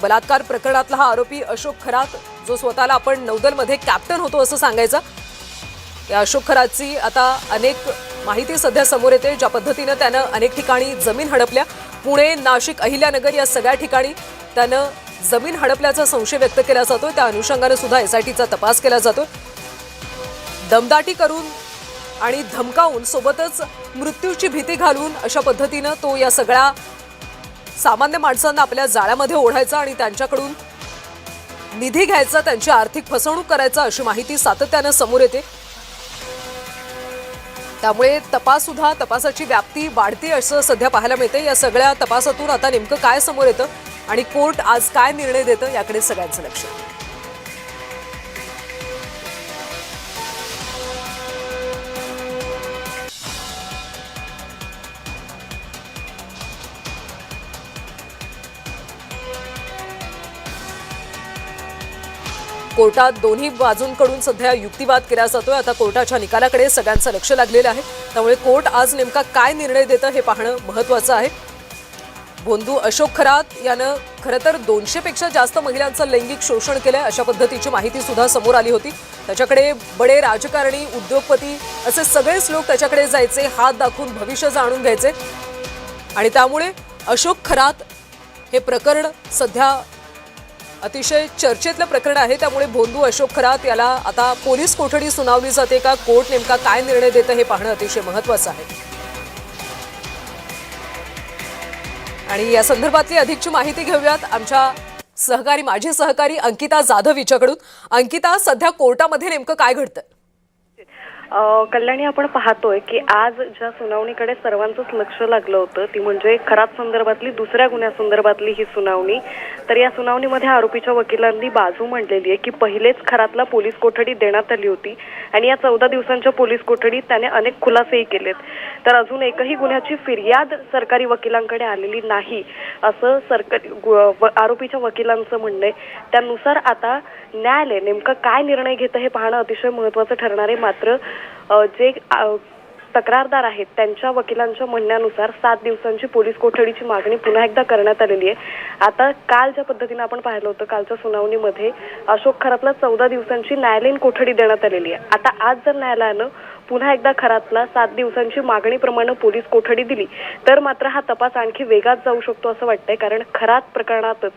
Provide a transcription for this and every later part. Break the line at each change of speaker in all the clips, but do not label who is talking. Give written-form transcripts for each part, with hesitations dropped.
बलात्कार प्रकरणातला हा आरोपी अशोक खरात, जो स्वतःला आपण नौदलमध्ये कॅप्टन होतो असं सांगायचा, या अशोक खरातची आता अनेक माहिती सध्या समोर येते। ज्या पद्धतीने त्यानं अनेक ठिकाणी जमीन हडपल्या, पुणे, नाशिक, अहिल्यानगर या सगळ्या ठिकाणी त्यानं जमीन हडपल्याचा संशय व्यक्त केला जातो। त्या अनुषंगाने सुद्धा एसआयटीचा तपास केला जातो। दमदाटी करून आणि धमकावून, सोबतच मृत्यूची भीती घालून अशा पद्धतीने तो या सगळ्या सामान्य माणसांना आपल्या जाळ्यामध्ये ओढायचा आणि त्यांच्याकडून निधी घ्यायचा, त्यांची आर्थिक फसवणूक करायचा, अशी माहिती सातत्याने समोर येते। त्यामुळे तपासाची व्याप्ती वाढते असं सध्या पाहायला मिळते। या सगळ्या तपासातून आता नेमकं काय समोर येतं आणि कोर्ट आज काय निर्णय देतं याकडे सगळ्यांचं लक्ष आहे। कोर्टात दोन्ही बाजूंकडून सध्या युक्तिवाद केला जातोय। आता कोर्टाच्या निकालाकडे सगळ्यांचं लक्ष लागलेलं आहे। त्यामुळे कोर्ट आज नेमका काय निर्णय देतं हे पाहणं महत्त्वाचं आहे। भोंदू अशोक खरात यानं खरं तर 200 पेक्षा जास्त महिलांचं लैंगिक शोषण केलंय, अशा पद्धतीची माहिती सुद्धा समोर आली होती। त्याच्याकडे बडे राजकारणी, उद्योगपती असे सगळेच लोक त्याच्याकडे जायचे, हात दाखवून भविष्य जाणून घ्यायचे आणि त्यामुळे अशोक खरात हे प्रकरण सध्या अतिशय चर्चेतलं प्रकरण आहे। त्यामुळे भोंदू अशोक खरात याला आता पोलीस कोठडी सुनावली जाते का, कोर्ट नेमका काय निर्णय देतं हे पाहणं अतिशय महत्त्वाचं आहे। आणि या संदर्भातली अधिकची माहिती घेऊयात आमच्या माजी सहकारी अंकिता जाधव हिच्याकडून। अंकिता, सध्या कोर्टामध्ये नेमकं काय घडतंय?
कल्याणी, आपण पाहतोय की आज ज्या सुनावणीकडे सर्वांचंच लक्ष लागलं होतं ती म्हणजे खरात संदर्भातली दुसऱ्या गुन्ह्यासंदर्भातली ही सुनावणी। तर या सुनावणीमध्ये आरोपीच्या वकिलांनी बाजू मांडलेली आहे की पहिलेच खरातला पोलीस कोठडी देण्यात आली होती आणि या 14 दिवसांच्या पोलीस कोठडीत त्याने अनेक खुलासेही केलेत। तर अजून एकही गुन्ह्याची फिर्याद सरकारी वकिलांकडे आलेली नाही असं आरोपीच्या वकिलांचं म्हणणं आहे। त्यानुसार आता न्यायालय नेमकं काय निर्णय घेतं हे पाहणं अतिशय महत्त्वाचं ठरणार आहे। मात्र जे तक्रारदार आहेत त्यांच्या वकिलांच्या म्हणण्यानुसार 7 दिवसांची पोलीस कोठडीची मागणी पुन्हा एकदा करण्यात आलेली आहे। आता काल ज्या पद्धतीने आपण पाहिलं होतं, कालच्या सुनावणीमध्ये अशोक खरातला 14 दिवसांची न्यायालयीन कोठडी देण्यात आलेली आहे। आता आज जर न्यायालयानं पुन्हा एकदा खरातला 7 दिवसांची मागणीप्रमाणे पोलीस कोठडी दिली तर मात्र हा तपास आणखी वेगात जाऊ शकतो असं वाटतंय। कारण खरात प्रकरणातच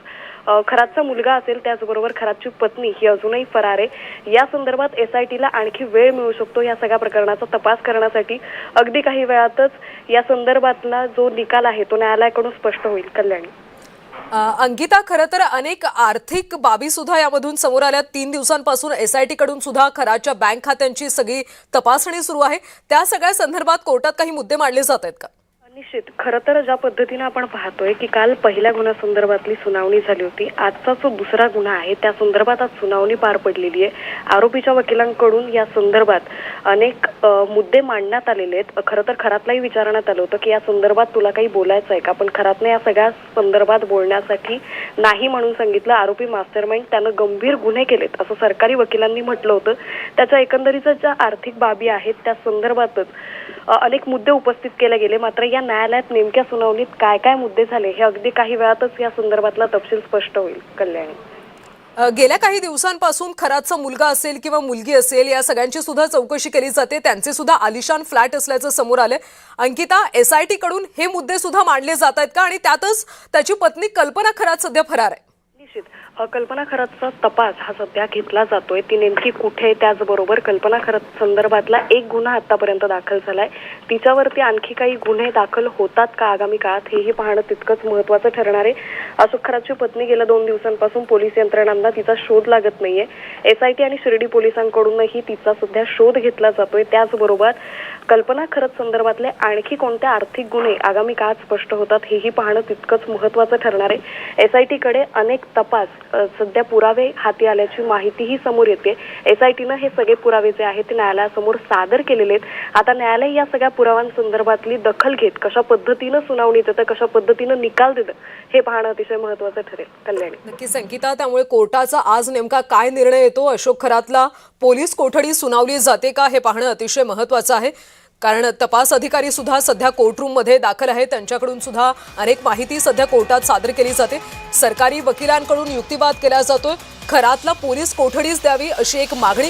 खरातचा मुलगा असेल, त्याचबरोबर खरातची पत्नी ही अजूनही फरार आहे। या संदर्भात एसआयटीला आणखी वेळ मिळू शकतो या सगळ्या प्रकरणाचा तपास करण्यासाठी। अगदी काही वेळातच या संदर्भातला जो निकाल आहे तो न्यायालयाकडून स्पष्ट होईल। कल्याणी,
अंकिता, खरं तर अनेक आर्थिक बाबी सुद्धा यामधून समोर आल्या। 3 दिवसांपासून एसआयटी कडून सुद्धा खरातच्या बँक खात्यांची सगळी तपासणी सुरू आहे। त्या सगळ्या संदर्भात कोर्टात काही मुद्दे मांडले जात आहेत का?
निश्चित, खरं तर ज्या पद्धतीने आपण पाहतोय की काल पहिल्या गुन्ह्यासंदर्भातली सुनावणी झाली होती, आजचा जो दुसरा गुन्हा आहे त्या संदर्भात आज सुनावणी पार पडलेली आहे। आरोपीच्या वकिलांकडून या संदर्भात अनेक मुद्दे मांडण्यात आलेले आहेत। खरं तर खरातलाही विचारण्यात आलं होतं की या संदर्भात तुला काही बोलायचं आहे का, पण खरातने या सगळ्या संदर्भात बोलण्यासाठी नाही म्हणून सांगितलं। आरोपी मास्टरमाइंड, त्यानं गंभीर गुन्हे केलेत असं सरकारी वकिलांनी म्हटलं होतं। त्याच्या एकंदरीत ज्या आर्थिक बाबी आहेत त्या संदर्भातच अनेक मुद्दे उपस्थित केले गेले। मात्र या न्यायालयात नेमक्या सुनावणीत काय काय मुद्दे झाले हे अगदी काही वेळातच या संदर्भातला तपशील स्पष्ट होईल। कल्याणी,
गेल्या काही दिवसांपासून खरातचा मुलगा असेल किंवा मुलगी असेल, या सगळ्यांची सुद्धा चौकशी केली जाते। त्यांचे सुद्धा आलिशान फ्लॅट असल्याचं समोर आलंय। अंकिता, एसआयटी कडून हे मुद्दे सुद्धा मांडले जात आहेत का? आणि त्यातच त्याची पत्नी कल्पना खरात सध्या फरार आहे।
निश्चित, कल्पना खरातचा तपास हा सध्या घेतला जातोय। ती नेमकी कुठे, त्याचबरोबर कल्पना खरात संदर्भातला एक गुन्हा आतापर्यंत दाखल झालाय, तिच्यावरती आणखी काही गुन्हे दाखल होतात का आगामी काळात हेही पाहणं तितकंच महत्त्वाचं ठरणार आहे। अशोक खरातची पत्नी गेल्या 2 दिवसांपासून पोलीस यंत्रणांना तिचा शोध लागत नाहीये। एसआयटी आणि शिर्डी पोलिसांकडूनही तिचा सध्या शोध घेतला जातोय। त्याचबरोबर कल्पना खरात संदर्भातले आणखी कोणते आर्थिक गुन्हे आगामी काळात स्पष्ट होतात हेही पाहणं तितकंच महत्त्वाचं ठरणार आहे। एसआयटीकडे अनेक तपास सध्या पुरावे हाती आल्याची माहितीही समोर येते। एसआयटीनं हे सगळे पुरावे जे आहेत ते न्यायालयासमोर सादर केलेले आहेत। आता न्यायालय या सगळ्या पुराव्यांसंदर्भातली दखल घेत कशा पद्धतीनं सुनावणी देतं, कशा पद्धतीनं निकाल देतं हे पाहणं अतिशय महत्त्वाचं ठरेल। कल्याणी,
नक्कीच अंकिता, त्यामुळे कोर्टाचा आज नेमका काय निर्णय येतो, अशोक खरातला पोलीस कोठडी सुनावली जाते का हे पाहणं अतिशय महत्त्वाचं आहे। कारण तपास अधिकारी सुद्धा सध्या कोर्टरूममध्ये दाखल आहेत. त्यांच्याकडून सुद्धा अनेक माहिती सध्या कोर्टात सादर केली जाते. सरकारी वकिलांकडून युक्तिवाद केला जातोय. खरातला पोलीस कोठडीच द्यावी अशी एक मागणी केली